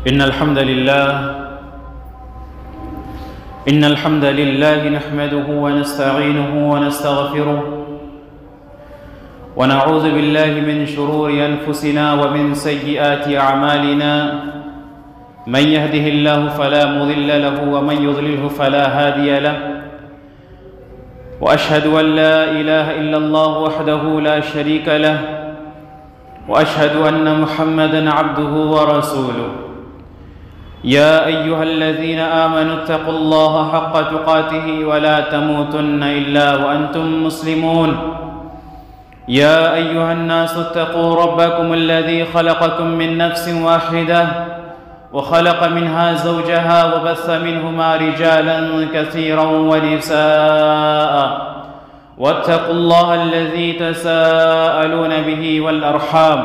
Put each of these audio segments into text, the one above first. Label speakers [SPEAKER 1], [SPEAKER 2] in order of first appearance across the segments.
[SPEAKER 1] إن الحمد لله نحمده ونستعينه ونستغفره ونعوذ بالله من شرور أنفسنا ومن سيئات أعمالنا من يهده الله فلا مضل له ومن يضلله فلا هادي له وأشهد أن لا إله إلا الله وحده لا شريك له وأشهد أن محمدًا عبده ورسوله يا أيها الذين آمنوا اتقوا الله حق تقاته ولا تموتن إلا وأنتم مسلمون يا أيها الناس اتقوا ربكم الذي خلقكم من نفس واحدة وخلق منها زوجها وبث منهما رجالا كثيرا ونساء واتقوا الله الذي تساءلون به والأرحام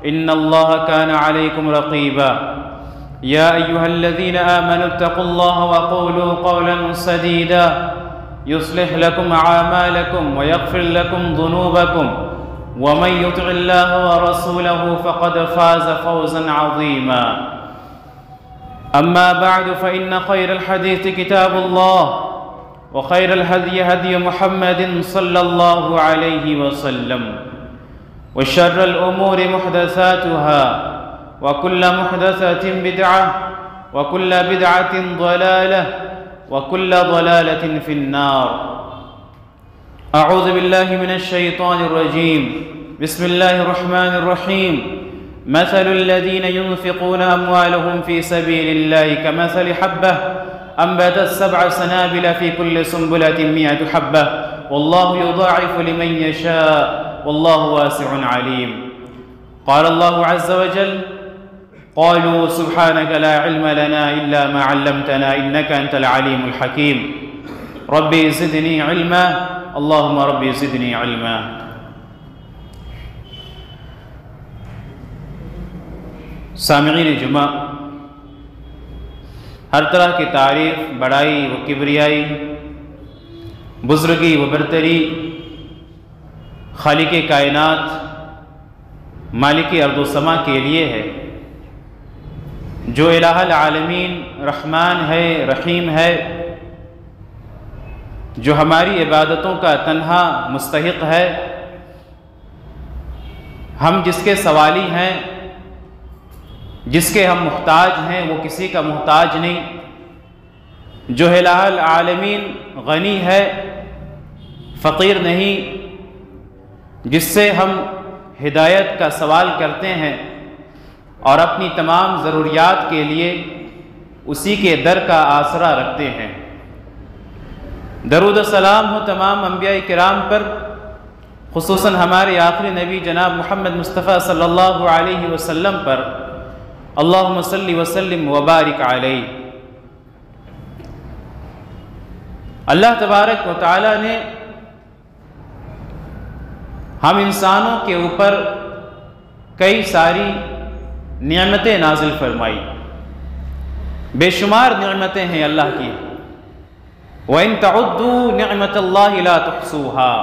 [SPEAKER 1] إن الله كان عليكم رقيبا يا أيها الذين آمنوا اتقوا الله وقولوا قولا سديدا يصلح لكم أعمالكم ويغفر لكم ذنوبكم ومن يطع الله ورسوله فقد فاز فوزا عظيما أما بعد فإن خير الحديث كتاب الله وخير الهدي هدي محمد صلى الله عليه وسلم وشر الأمور محدثاتها وكل محدثة بدعة وكل بدعة ضلالة وكل ضلالة في النار أعوذ بالله من الشيطان الرجيم بسم الله الرحمن الرحيم مثل الذين ينفقون أموالهم في سبيل الله كمثل حبة أنبتت 7 سنابل في كل سنبلة 100 حبة والله يضاعف لمن يشاء والله واسع عليم قال الله عز وجل قالوا سبحانك لا علم لنا إلا ما علمتنا إنك أنت العليم الحكيم ربي زدني علما اللهم ربي زدني علما سامعین جمعہ، ہر طرح کی تعریف، بڑائی و کبریائی، بزرگی و برتری خالق کائنات مالک ارض و سما کے لیے ہے، جو الہ العالمین رحمان ہے، رحیم ہے، جو ہماری عبادتوں کا تنہا مستحق ہے۔ ہم جس کے سوالی ہیں، جس کے ہم محتاج ہیں، وہ کسی کا محتاج نہیں۔ جو الہ العالمین غنی ہے، فقیر نہیں، جس سے ہم ہدایت کا سوال کرتے ہیں اور اپنی تمام ضروریات کے لیے اسی کے در کا آسرا رکھتے ہیں۔ درود و سلام ہو تمام انبیاء کرام پر، خصوصاً ہمارے آخری نبی جناب محمد مصطفیٰ صلی اللہ علیہ وسلم پر، اللہم صلی وسلم وبارک علیہ۔ اللہ تبارک و تعالی نے ہم انسانوں کے اوپر کئی ساری نعمتیں نازل فرمائی، بے شمار نعمتیں ہیں اللہ کی۔ وَإِن تَعُدُّوا نِعْمَةَ اللَّهِ لَا تُحْصُوهَا،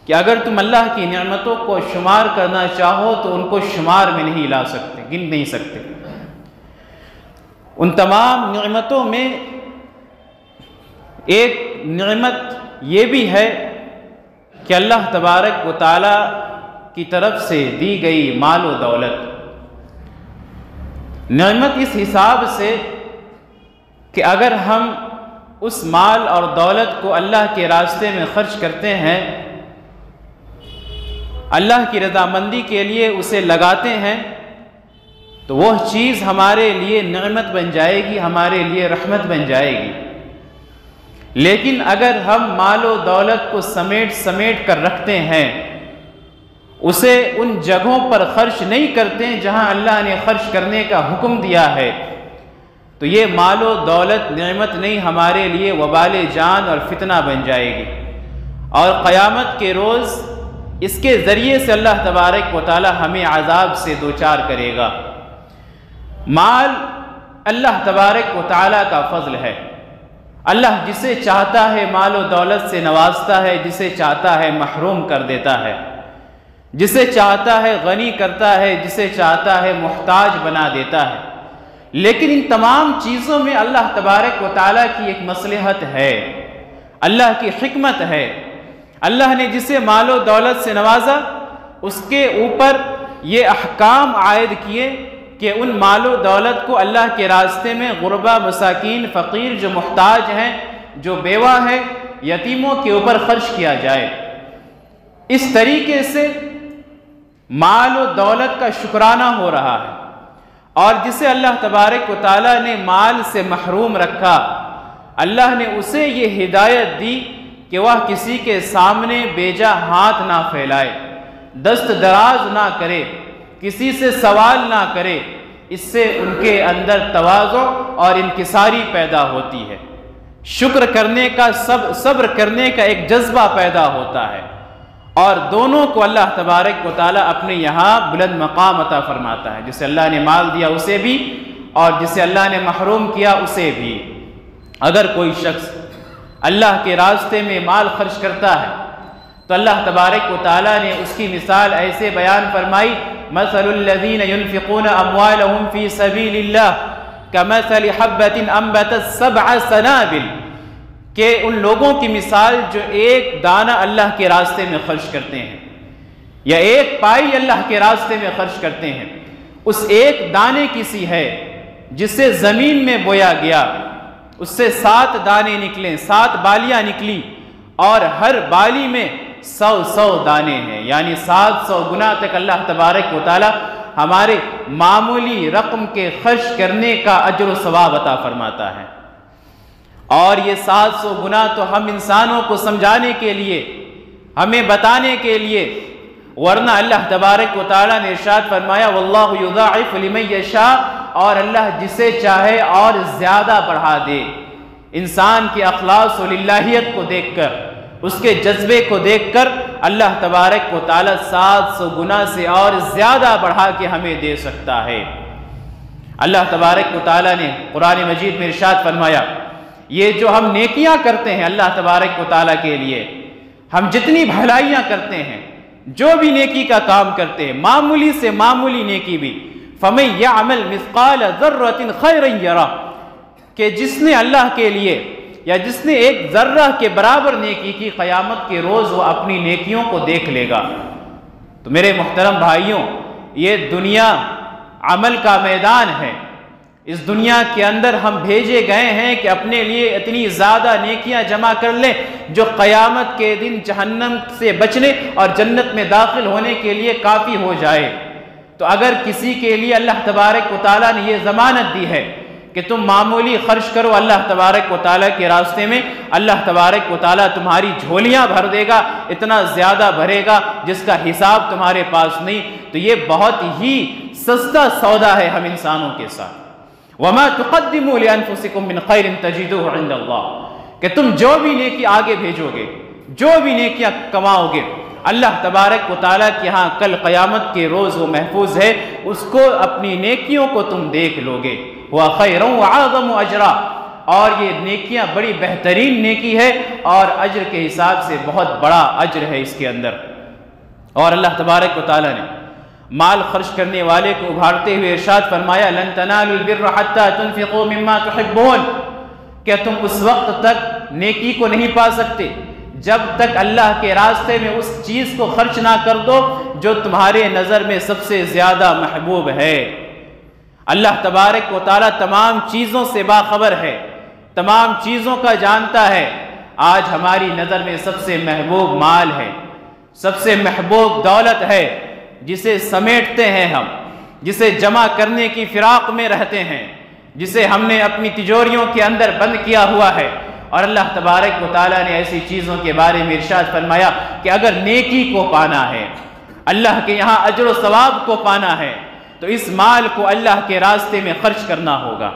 [SPEAKER 1] کہ اگر تم اللہ کی نعمتوں کو شمار کرنا چاہو تو ان کو شمار میں نہیں لا سکتے، گن نہیں سکتے۔ ان تمام نعمتوں میں ایک نعمت یہ بھی ہے کہ اللہ تبارک و تعالی کی طرف سے دی گئی مال و دولت۔ نعمت اس حساب سے کہ اگر ہم اس مال اور دولت کو اللہ کے راستے میں خرچ کرتے ہیں، اللہ کی رضامندی کے لیے اسے لگاتے ہیں، تو وہ چیز ہمارے لیے نعمت بن جائے گی، ہمارے لیے رحمت بن جائے گی۔ لیکن اگر ہم مال و دولت کو سمیٹ کر رکھتے ہیں، اسے ان جگہوں پر خرچ نہیں کرتے جہاں اللہ نے خرچ کرنے کا حکم دیا ہے، تو یہ مال و دولت نعمت نہیں، ہمارے لیے وبال جان اور فتنہ بن جائے گی، اور قیامت کے روز اس کے ذریعے سے اللہ تبارک و تعالی ہمیں عذاب سے دوچار کرے گا۔ مال اللہ تبارک و تعالی کا فضل ہے۔ اللہ جسے چاہتا ہے مال و دولت سے نوازتا ہے، جسے چاہتا ہے محروم کر دیتا ہے، جسے چاہتا ہے غنی کرتا ہے، جسے چاہتا ہے محتاج بنا دیتا ہے۔ لیکن ان تمام چیزوں میں اللہ تبارک و تعالیٰ کی ایک مصلحت ہے، اللہ کی حکمت ہے۔ اللہ نے جسے مال و دولت سے نوازا اس کے اوپر یہ احکام عائد کیے کہ ان مال و دولت کو اللہ کے راستے میں غربا، مساکین، فقیر، جو محتاج ہیں، جو بیوہ ہیں، یتیموں کے اوپر خرچ کیا جائے۔ اس طریقے سے مال و دولت کا شکرانہ ہو رہا ہے، اور جسے اللہ تبارک و تعالیٰ نے مال سے محروم رکھا، اللہ نے اسے یہ ہدایت دی کہ وہ کسی کے سامنے بیجا ہاتھ نہ پھیلائے، دست دراز نہ کرے، کسی سے سوال نہ کرے۔ اس سے ان کے اندر تواضع اور انکساری پیدا ہوتی ہے، شکر کرنے کا، صبر کرنے کا ایک جذبہ پیدا ہوتا ہے، اور دونوں کو اللہ تبارک و تعالیٰ اپنے یہاں بلند مقام عطا فرماتا ہے۔ جسے اللہ نے مال دیا اسے بھی، اور جسے اللہ نے محروم کیا اسے بھی۔ اگر کوئی شخص اللہ کے راستے میں مال خرچ کرتا ہے تو اللہ تبارک و تعالیٰ نے اس کی مثال ایسے بیان فرمائی، مثل الذین ينفقون اموالهم فی سبیل اللہ کمثل حبۃ انبتت سبع سنابل، کہ ان لوگوں کی مثال جو ایک دانہ اللہ کے راستے میں خرچ کرتے ہیں، یا ایک پائی اللہ کے راستے میں خرچ کرتے ہیں، اس ایک دانے کی سی ہے جسے زمین میں بویا گیا، اس سے 7 دانے نکلیں، 7 بالیاں نکلی، اور ہر بالی میں 100 دانے ہیں، یعنی 700 گنا تک اللہ تبارک و تعالی ہمارے معمولی رقم کے خرچ کرنے کا اجر و ثواب عطا فرماتا ہے۔ اور یہ 700 گنا تو ہم انسانوں کو سمجھانے کے لیے، ہمیں بتانے کے لیے، ورنہ اللہ تبارک و تعالیٰ نے ارشاد فرمایا واللہ یضاعف لمن یشاء، اور اللہ جسے چاہے اور زیادہ بڑھا دے۔ انسان کے اخلاص و للہیت کو دیکھ کر، اس کے جذبے کو دیکھ کر اللہ تبارک و تعالیٰ 700 گنا سے اور زیادہ بڑھا کے ہمیں دے سکتا ہے۔ اللہ تبارک و تعالیٰ نے قرآن مجید میں ارشاد فرمایا، یہ جو ہم نیکیاں کرتے ہیں اللہ تبارک و تعالیٰ کے لیے، ہم جتنی بھلائیاں کرتے ہیں، جو بھی نیکی کا کام کرتے ہیں، معمولی سے معمولی نیکی بھی، فَمَن يَعْمَلْ مِثْقَالَ ذَرَّةٍ خَيْرًا يَرَهُ، کہ جس نے اللہ کے لیے، یا جس نے ایک ذرہ کے برابر نیکی کی، قیامت کے روز وہ اپنی نیکیوں کو دیکھ لے گا۔ تو میرے محترم بھائیوں، یہ دنیا عمل کا میدان ہے۔ اس دنیا کے اندر ہم بھیجے گئے ہیں کہ اپنے لیے اتنی زیادہ نیکیاں جمع کر لیں جو قیامت کے دن جہنم سے بچنے اور جنت میں داخل ہونے کے لیے کافی ہو جائے۔ تو اگر کسی کے لیے اللہ تبارک و تعالیٰ نے یہ ضمانت دی ہے کہ تم معمولی خرچ کرو اللہ تبارک و تعالیٰ کے راستے میں، اللہ تبارک و تعالیٰ تمہاری جھولیاں بھر دے گا، اتنا زیادہ بھرے گا جس کا حساب تمہارے پاس نہیں، تو یہ بہت ہی سستا سودا ہے ہم انسانوں کے ساتھ۔ وَمَا تُقَدِّمُوا لِأَنفُسِكُم مِّن خَيْرٍ تَجِدُوهُ عِندَ اللَّهِ، کہ تم جو بھی نیکی آگے بھیجو گے، جو بھی نیکیاں کماؤ گے، اللہ تبارک و تعالیٰ کے ہاں کل قیامت کے روز وہ محفوظ ہے، اس کو اپنی نیکیوں کو تم دیکھ لو گے۔ وَخَيْرٌ وَعَظَمُ أَجْرًا، اور یہ نیکیاں بڑی بہترین نیکی ہے، اور اجر کے حساب سے بہت بڑا اجر ہے اس کے اندر۔ اور اللہ تبارک و تعالیٰ نے مال خرچ کرنے والے کو ابھارتے ہوئے ارشاد فرمایا لَن تَنَالُوا الْبِرَّ حَتَّى تُنْفِقُوا مِمَّا تُحِبُّونَ، کہ تم اس وقت تک نیکی کو نہیں پا سکتے جب تک اللہ کے راستے میں اس چیز کو خرچ نہ کر دو جو تمہارے نظر میں سب سے زیادہ محبوب ہے۔ اللہ تبارک و تعالیٰ تمام چیزوں سے باخبر ہے، تمام چیزوں کا جانتا ہے۔ آج ہماری نظر میں سب سے محبوب مال ہے، سب سے محبوب دولت ہے، جسے سمیٹتے ہیں ہم، جسے جمع کرنے کی فراق میں رہتے ہیں، جسے ہم نے اپنی تجوریوں کے اندر بند کیا ہوا ہے۔ اور اللہ تبارک و تعالیٰ نے ایسی چیزوں کے بارے میں ارشاد فرمایا کہ اگر نیکی کو پانا ہے، اللہ کے یہاں اجر و ثواب کو پانا ہے، تو اس مال کو اللہ کے راستے میں خرچ کرنا ہوگا،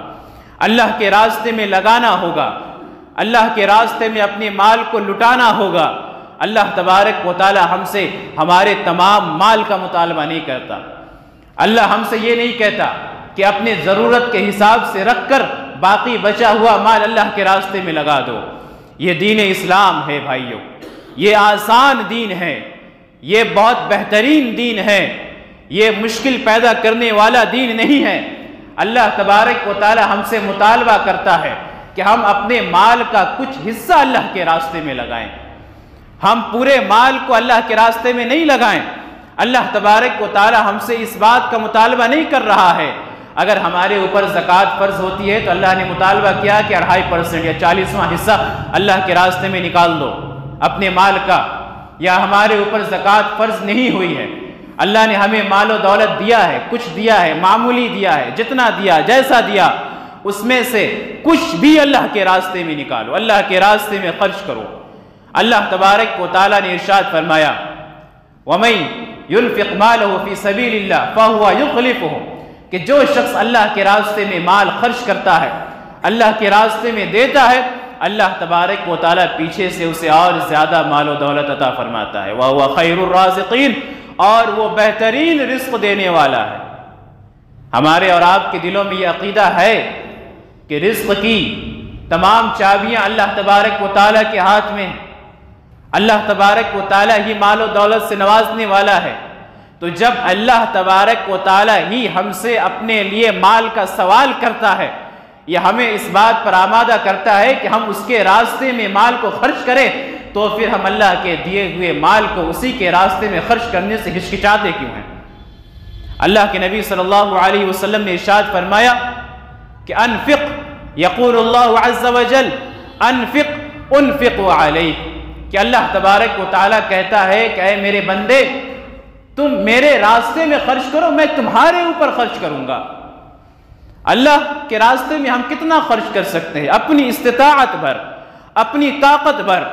[SPEAKER 1] اللہ کے راستے میں لگانا ہوگا، اللہ کے راستے میں اپنے مال کو لٹانا ہوگا۔ اللہ تبارک و تعالی ہم سے ہمارے تمام مال کا مطالبہ نہیں کرتا۔ اللہ ہم سے یہ نہیں کہتا کہ اپنے ضرورت کے حساب سے رکھ کر باقی بچا ہوا مال اللہ کے راستے میں لگا دو۔ یہ دین اسلام ہے بھائیوں، یہ آسان دین ہے، یہ بہت بہترین دین ہے، یہ مشکل پیدا کرنے والا دین نہیں ہے۔ اللہ تبارک و تعالی ہم سے مطالبہ کرتا ہے کہ ہم اپنے مال کا کچھ حصہ اللہ کے راستے میں لگائیں. ہم پورے مال کو اللہ کے راستے میں نہیں لگائیں. اللہ تبارک و تعالی ہم سے اس بات کا مطالبہ نہیں کر رہا ہے. اگر ہمارے اوپر زکوٰۃ فرض ہوتی ہے تو اللہ نے مطالبہ کیا کہ 2.5% یا 40واں حصہ اللہ کے راستے میں نکال دو اپنے مال کا. یا ہمارے اوپر زکوٰۃ فرض نہیں ہوئی ہے, اللہ نے ہمیں مال و دولت دیا ہے, کچھ دیا ہے, معمولی دیا ہے, جتنا دیا جیسا دیا اس میں سے کچھ بھی اللہ کے راستے میں نکالو, اللہ کے راستے میں خرچ کرو. اللہ تبارک و تعالیٰ نے ارشاد فرمایا وَمَن يُنْفِقْ مَالَهُ فِي سَبِيلِ اللَّهِ فَهُوَ يُخْلِفُهُ کہ جو شخص اللہ کے راستے میں مال خرچ کرتا ہے, اللہ کے راستے میں دیتا ہے, اللہ تبارک و تعالیٰ پیچھے سے اسے اور زیادہ مال و دولت عطا فرماتا ہے. وَهُوَ خَيْرُ الرَّازِقِينَ اور وہ بہترین رزق دینے والا ہے. ہمارے اور آپ کے دلوں میں یہ عقیدہ ہے کہ رزق کی تمام چابیاں اللہ تبارک و تعالیٰ کے ہاتھ میں ہیں. اللہ تبارک و تعالیٰ ہی مال و دولت سے نوازنے والا ہے. تو جب اللہ تبارک و تعالیٰ ہی ہم سے اپنے لیے مال کا سوال کرتا ہے یا ہمیں اس بات پر آمادہ کرتا ہے کہ ہم اس کے راستے میں مال کو خرچ کریں, تو پھر ہم اللہ کے دیے ہوئے مال کو اسی کے راستے میں خرچ کرنے سے ہچکچاتے کیوں ہیں؟ اللہ کے نبی صلی اللہ علیہ وسلم نے ارشاد فرمایا کہ انفق یقول اللہ عز وجل انفق انفق علیک کہ اللہ تبارک و تعالیٰ کہتا ہے کہ اے میرے بندے تم میرے راستے میں خرچ کرو, میں تمہارے اوپر خرچ کروں گا. اللہ کے راستے میں ہم کتنا خرچ کر سکتے ہیں؟ اپنی استطاعت بھر, اپنی طاقت بھر,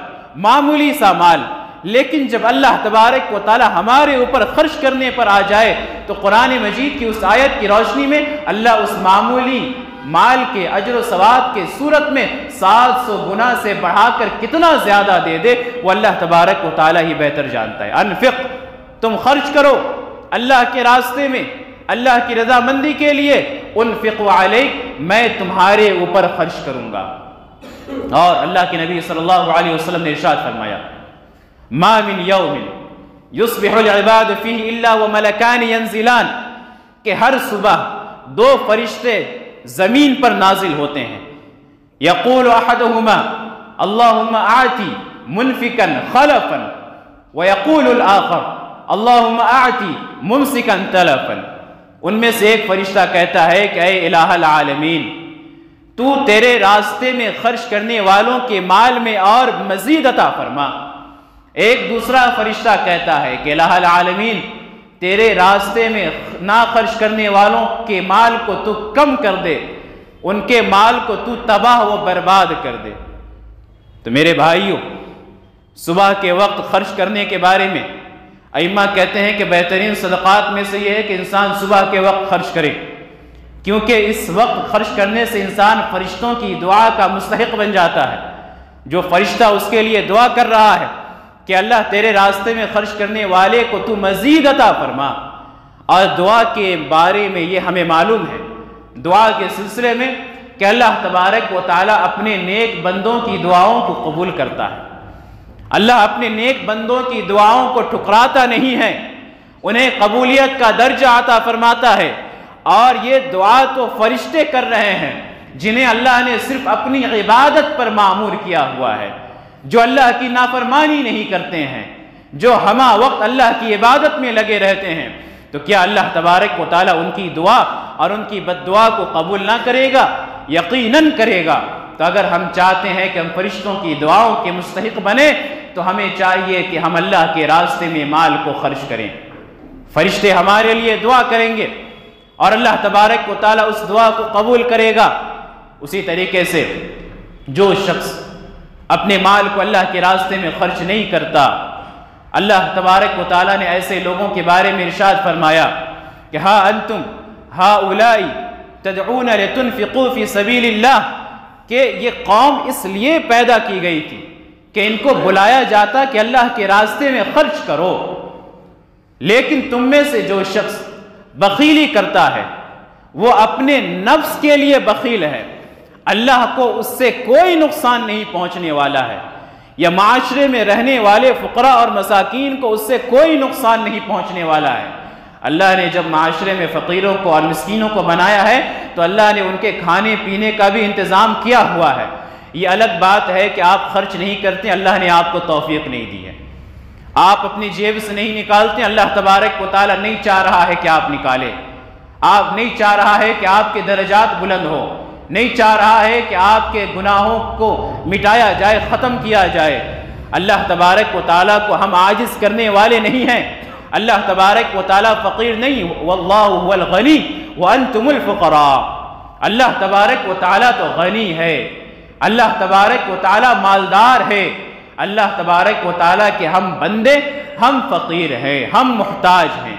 [SPEAKER 1] معمولی سا مال. لیکن جب اللہ تبارک و تعالی ہمارے اوپر خرچ کرنے پر آ جائے تو قرآن مجید کی اس آیت کی روشنی میں اللہ اس معمولی مال کے اجر و ثواب کے صورت میں 700 گنا سے بڑھا کر کتنا زیادہ دے دے, وہ اللہ تبارک و تعالی ہی بہتر جانتا ہے. انفق تم خرچ کرو اللہ کے راستے میں, اللہ کی رضامندی کے لیے. انفق علیک میں تمہارے اوپر خرچ کروں گا. اور اللہ کے نبی صلی اللہ علیہ وسلم نے ارشاد فرمایا ما من یوم یصبح العباد فیہ الا وملکان ینزلان کہ ہر صبح 2 فرشتے زمین پر نازل ہوتے ہیں. یقول احدہما اللہم اعطی منفقا خلفا ویقول الآخر اللہم اعطی ممسکا تلفا. ان میں سے ایک فرشتہ کہتا ہے کہ اے الہ العالمین تو تیرے راستے میں خرچ کرنے والوں کے مال میں اور مزید عطا فرما. ایک دوسرا فرشتہ کہتا ہے کہ الہ العالمین تیرے راستے میں نہ خرچ کرنے والوں کے مال کو تو کم کر دے, ان کے مال کو تو تباہ و برباد کر دے. تو میرے بھائیوں, صبح کے وقت خرچ کرنے کے بارے میں ائمہ کہتے ہیں کہ بہترین صدقات میں سے یہ ہے کہ انسان صبح کے وقت خرچ کرے, کیونکہ اس وقت خرچ کرنے سے انسان فرشتوں کی دعا کا مستحق بن جاتا ہے. جو فرشتہ اس کے لیے دعا کر رہا ہے کہ اللہ تیرے راستے میں خرچ کرنے والے کو تو مزید عطا فرما. اور دعا کے بارے میں یہ ہمیں معلوم ہے دعا کے سلسلے میں کہ اللہ تبارک و تعالیٰ اپنے نیک بندوں کی دعاؤں کو قبول کرتا ہے. اللہ اپنے نیک بندوں کی دعاؤں کو ٹھکراتا نہیں ہے, انہیں قبولیت کا درجہ عطا فرماتا ہے. اور یہ دعا تو فرشتے کر رہے ہیں جنہیں اللہ نے صرف اپنی عبادت پر معمور کیا ہوا ہے, جو اللہ کی نافرمانی نہیں کرتے ہیں, جو ہمہ وقت اللہ کی عبادت میں لگے رہتے ہیں. تو کیا اللہ تبارک و تعالیٰ ان کی دعا اور ان کی بد دعا کو قبول نہ کرے گا؟ یقیناً کرے گا. تو اگر ہم چاہتے ہیں کہ ہم فرشتوں کی دعاؤں کے مستحق بنیں تو ہمیں چاہیے کہ ہم اللہ کے راستے میں مال کو خرچ کریں. فرشتے ہمارے لیے دعا کریں گے اور اللہ تبارک و تعالیٰ اس دعا کو قبول کرے گا. اسی طریقے سے جو شخص اپنے مال کو اللہ کے راستے میں خرچ نہیں کرتا, اللہ تبارک و تعالیٰ نے ایسے لوگوں کے بارے میں ارشاد فرمایا کہ ہا انتم ہؤلاء تدعون لتنفقوا فی سبیل اللہ, کہ یہ قوم اس لیے پیدا کی گئی تھی کہ ان کو بلایا جاتا کہ اللہ کے راستے میں خرچ کرو. لیکن تم میں سے جو شخص بخیلی کرتا ہے وہ اپنے نفس کے لیے بخیل ہے, اللہ کو اس سے کوئی نقصان نہیں پہنچنے والا ہے, یا معاشرے میں رہنے والے فقراء اور مساکین کو اس سے کوئی نقصان نہیں پہنچنے والا ہے. اللہ نے جب معاشرے میں فقیروں کو اور مسکینوں کو بنایا ہے تو اللہ نے ان کے کھانے پینے کا بھی انتظام کیا ہوا ہے۔ یہ الگ بات ہے کہ آپ خرچ نہیں کرتے، اللہ نے آپ کو توفیق نہیں دی ہے، آپ اپنی جیب سے نہیں نکالتے، اللہ تبارک و تعالیٰ نہیں چاہ رہا ہے کہ آپ نکالیں، آپ نہیں چاہ رہا ہے کہ آپ کے درجات بلند ہو، نہیں چاہ رہا ہے کہ آپ کے گناہوں کو مٹایا جائے، ختم کیا جائے۔ اللہ تبارک و تعالیٰ کو ہم عاجز کرنے والے نہیں ہیں، اللہ تبارک و تعالیٰ فقیر نہیں، واللہ هو الغنی وانتم الفقراء۔ اللہ تبارک و تعالیٰ تو غنی ہے، اللہ تبارک و تعالیٰ مالدار ہے، اللہ تبارک و تعالیٰ کے ہم بندے، ہم فقیر ہیں، ہم محتاج ہیں،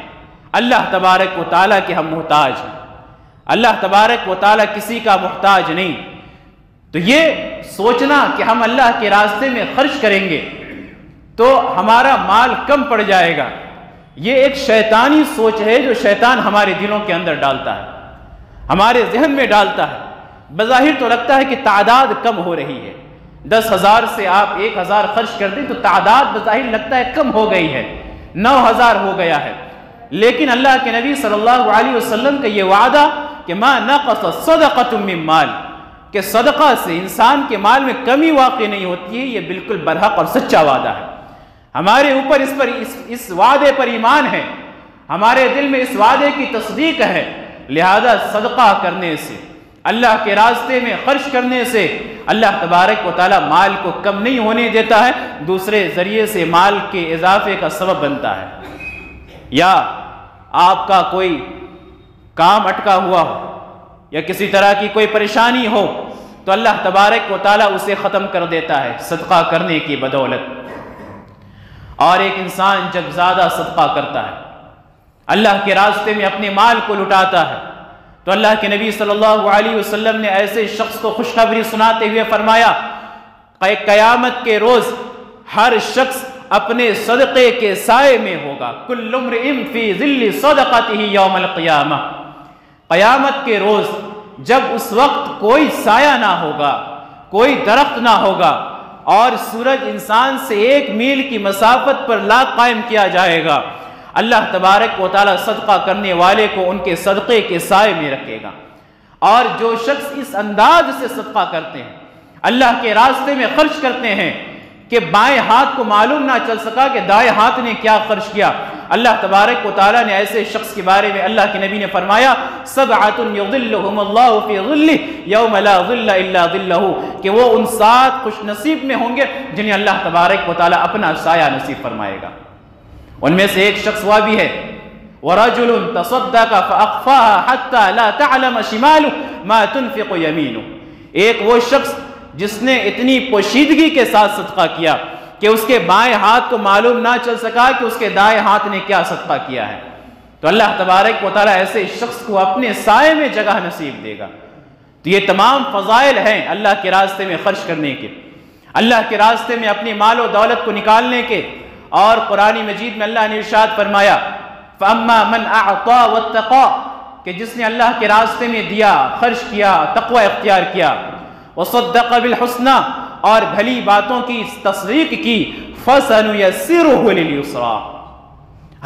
[SPEAKER 1] اللہ تبارک و تعالیٰ کے ہم محتاج ہیں، اللہ تبارک و تعالیٰ کسی کا محتاج نہیں۔ تو یہ سوچنا کہ ہم اللہ کے راستے میں خرچ کریں گے تو ہمارا مال کم پڑ جائے گا، یہ ایک شیطانی سوچ ہے جو شیطان ہمارے دلوں کے اندر ڈالتا ہے، ہمارے ذہن میں ڈالتا ہے۔ بظاہر تو لگتا ہے کہ تعداد کم ہو رہی ہے، 10,000 سے آپ 1,000 خرچ کر دیں تو تعداد بظاہر لگتا ہے کم ہو گئی ہے، 9,000 ہو گیا ہے، لیکن اللہ کے نبی صلی اللہ علیہ وسلم کا یہ وعدہ کہ ما نقص صدقۃ من مال، کہ صدقہ سے انسان کے مال میں کمی واقع نہیں ہوتی ہے، یہ بالکل برحق اور سچا وعدہ ہے۔ ہمارے اوپر اس وعدے پر ایمان ہے، ہمارے دل میں اس وعدے کی تصدیق ہے، لہذا صدقہ کرنے سے، اللہ کے راستے میں خرچ کرنے سے اللہ تبارک و تعالیٰ مال کو کم نہیں ہونے دیتا ہے، دوسرے ذریعے سے مال کے اضافے کا سبب بنتا ہے۔ یا آپ کا کوئی کام اٹکا ہوا ہو یا کسی طرح کی کوئی پریشانی ہو تو اللہ تبارک و تعالیٰ اسے ختم کر دیتا ہے صدقہ کرنے کی بدولت۔ اور ایک انسان جب زیادہ صدقہ کرتا ہے، اللہ کے راستے میں اپنے مال کو لٹاتا ہے، تو اللہ کے نبی صلی اللہ علیہ وسلم نے ایسے شخص کو خوشخبری سناتے ہوئے فرمایا، قیامت کے روز ہر شخص اپنے صدقے کے سائے میں ہوگا، کل امرئ فی ظل صدقتہ یوم القیامہ۔ قیامت کے روز جب اس وقت کوئی سایہ نہ ہوگا، کوئی درخت نہ ہوگا، اور سورج انسان سے 1 میل کی مسافت پر لا قائم کیا جائے گا، اللہ تبارک و تعالیٰ صدقہ کرنے والے کو ان کے صدقے کے سائے میں رکھے گا۔ اور جو شخص اس انداز سے صدقہ کرتے ہیں، اللہ کے راستے میں خرچ کرتے ہیں کہ بائیں ہاتھ کو معلوم نہ چل سکا کہ دائیں ہاتھ نے کیا خرچ کیا، اللہ تبارک و تعالیٰ نے ایسے شخص کے بارے میں اللہ کے نبی نے فرمایا، سبعۃ یظلھم اللہ فی ظلہ یوم لا ظل الا ظلہ، کہ وہ ان 7 خوش نصیب میں ہوں گے جنہیں اللہ تبارک و تعالیٰ اپنا سایہ نصیب فرمائے گا۔ ان میں سے ایک شخص وہ بھی ہے، وَرَجُلٌ تَصَدَّقَ فَأَخْفَاهَا حَتَّى لَا تَعْلَمَ شِمَالُهُ مَا تُنْفِقُ يَمِينُهُ، ایک وہ شخص جس نے اتنی پوشیدگی کے ساتھ صدقہ کیا کہ اس کے بائیں ہاتھ کو معلوم نہ چل سکا کہ اس کے دائیں ہاتھ نے کیا صدقہ کیا ہے، تو اللہ تبارک و تعالیٰ ایسے شخص کو اپنے سائے میں جگہ نصیب دے گا۔ تو یہ تمام فضائل ہیں اللہ کے راستے میں خرچ کرنے کے، اللہ کے راستے میں اپنی مال و دولت کو نکالنے کے۔ اور قرآن مجید میں اللہ نے ارشاد فرمایا، فَأَمَّا مَنْ أَعْطَى وَاتَّقَى، کہ جس نے اللہ کے راستے میں دیا، خرچ کیا، تقوی اختیار کیا، وَصَدَّقَ بِالْحُسْنَى، اور بھلی باتوں کی تصدیق کی، فَسَنُيَسِّرُهُ لِلْيُسْرَى،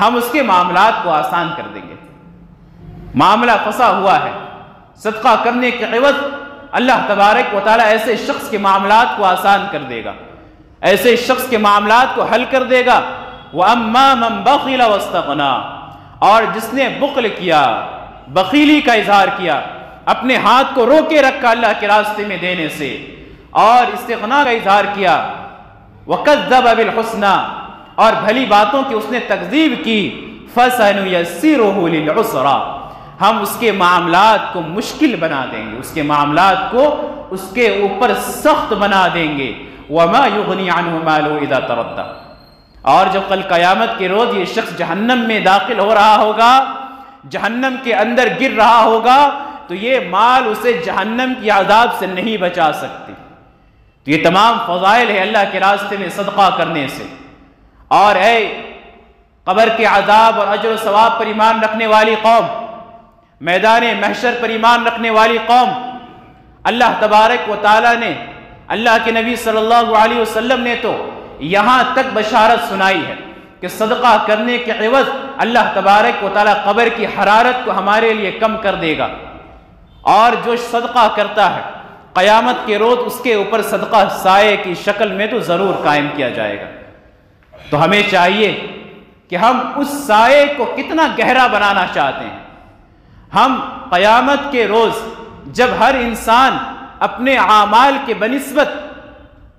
[SPEAKER 1] ہم اس کے معاملات کو آسان کر دیں گے۔ معاملہ پھنسا ہوا ہے، صدقہ کرنے کے عوض اللہ تبارک و تعالیٰ ایسے شخص کے معاملات کو آسان کر دے گا، ایسے شخص کے معاملات کو حل کر دے گا۔ وَأَمَّا مَنْ بَخِلَ وَاسْتَغْنَى، اور جس نے بخل کیا، بخیلی کا اظہار کیا، اپنے ہاتھ کو روکے رکھا اللہ کے راستے میں دینے سے، اور استغنا کا اظہار کیا، وَكَذَّبَ بِالْحُسْنَى، اور بھلی باتوں کی اس نے تکذیب کی، فَسَنُيَسِّرُهُ لِلْعُسْرَى، ہم اس کے معاملات کو مشکل بنا دیں گے، اس کے معاملات کو اس کے اوپر سخت بنا دیں گے۔ وَمَا يُغْنِي عَنْهُ مَالُهُ إِذَا تَرَدَّى، اور جب کل قیامت کے روز یہ شخص جہنم میں داخل ہو رہا ہوگا، جہنم کے اندر گر رہا ہوگا، تو یہ مال اسے جہنم کی عذاب سے نہیں بچا سکتی۔ تو یہ تمام فضائل ہے اللہ کے راستے میں صدقہ کرنے سے۔ اور اے قبر کے عذاب اور اجر و ثواب پر ایمان رکھنے والی قوم، میدان محشر پر ایمان رکھنے والی قوم، اللہ تبارک و تعالیٰ نے، اللہ کے نبی صلی اللہ علیہ وسلم نے تو یہاں تک بشارت سنائی ہے کہ صدقہ کرنے کے عوض اللہ تبارک و تعالیٰ قبر کی حرارت کو ہمارے لیے کم کر دے گا، اور جو صدقہ کرتا ہے قیامت کے روز اس کے اوپر صدقہ سائے کی شکل میں تو ضرور قائم کیا جائے گا۔ تو ہمیں چاہیے کہ ہم اس سائے کو کتنا گہرا بنانا چاہتے ہیں۔ ہم قیامت کے روز جب ہر انسان اپنے اعمال کے بنسبت